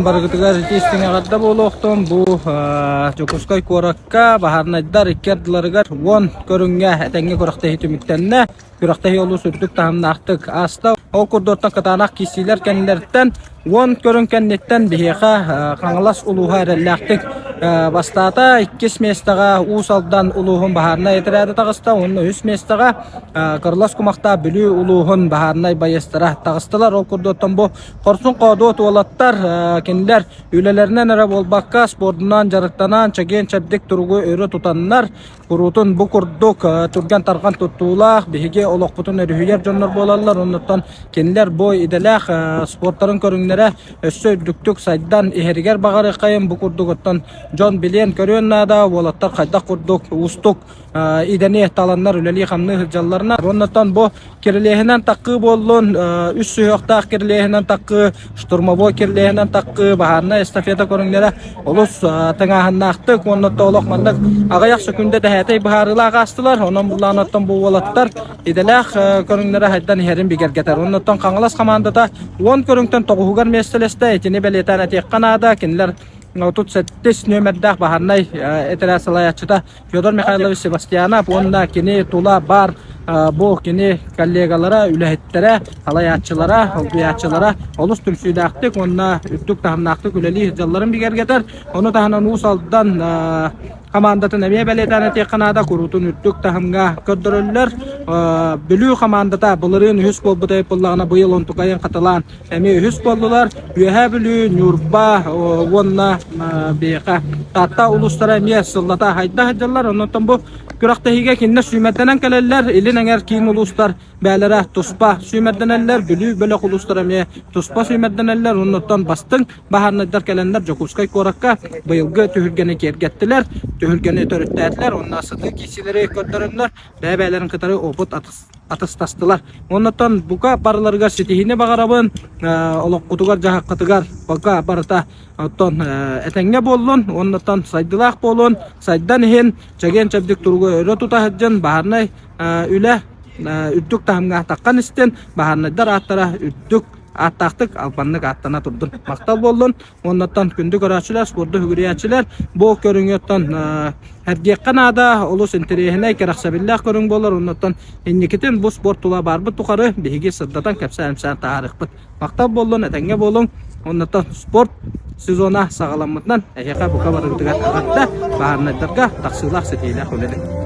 Баргытыгар тестиң агадда болуқтон бу Жокускай коракка бахарнайдар иккердыларыгар вон көрүнгө этеңге коракта хитүмүттенне көракта олу сүрдүк таамнактык аста ол курдоттан катанак кисилер кенлерден вон көрүнкеннеттен бихека каңалас улуха эреллактык бастата 2 местага усалдан улуһун бахарна этерәде тагыста онны 3 местага кырлас кумакта бүлү улуһун бахарнай байыстыра тагыстылар ол курдоттан бу корсун кодот олаттар кенлер үлелеринен эре болбакка спортунан жарыктанан чаген чабдик тургу өрө тутаннар курутун бу курдук турган тарган туттуулах биһиге олокпутун өрүһүер жоннор болалар оннотон кенлер бой иделах спорттарын көрүңнере өссөйдүктүк сайдан ихеригер багары кайын бу курдуготтон Джон Билен көрүннада болаттар кайда курдук устук идене таланнар үлели хамны хыжалларына оннотон бу кирлехинен таккы боллун үс сүйөктак кирлехинен таккы штурмовой кирлехинен таккы бахарна эстафета көрүңнере олус таңаханнактык оннотон олокмандык агаяк сөкүндө дәһәтей бахарыла гастылар онон буланаттан бу болаттар иделах көрүңнере хайдан херин бигергетер оннотон каңалас командада 10 көрүңтөн тогугар местелесте этини белетана текканада кинлер Тут сеттес нөмердах бахарнай этерасалаячыта Федор Михайлович Себастьянов онда кини тула бар бу кини коллегалара үлехеттере алаячылара олбиячылара олус түлсүйдактык онна үттүк тахымнактык үлели жалларын бигергетер оны таханан усалдан командатын эме белетаны текканада курутун үттүк тахымга көддөрөллөр бүлүү командата булырын хүс болбутай буллагына быйыл онтукайын катылан эми хүс болдулар үһэ бүлүү нюрба онна бека тата улустара эме сыллата хайда хаджалар оннотон бу күрактыгиге кинне сүймәддәнән келелләр иленәңәр кийин улустар бәләре туспа сүймәддәнәлләр бүлүү бөлөк улустар эме туспа сүймәддәнәлләр оннотон бастың баһарнайдар келәннәр Жокускай коракка быйылгы түһүлгәне кергәттеләр түһүлгәне төрөттәтләр онна сыты кисиләре көддөрөннәр бәбәләрен кытары опыт атыстастылар оннотон бука барларга сетихине багарабын олоккутугар жахаккатыгар бага барта оттон этеңге боллун оннотон сайдылак болун сайдан хен чаген чабдик тургу өрө тутахжын баарнай үле үттүк тахымга таккан истен баарнайдар аттара үттүк аттактык албаннык аттана турдун мактал болдун оннотон күндүк көрөчүлөр спорту хүрүячүлөр бу көрүңөттөн хәргекканада олус интерехине кераксабиллах көрүң болор оннотон энникетен бу спорттула барбы тукары биги сырдатан кепсәмсән тарыхбыт мактал болдун этеңге болуң оннотон спорт сезона сагаламмытнан эхека бука барыгытыгар агатта баарнайдарга таксылах сетейлах үлелек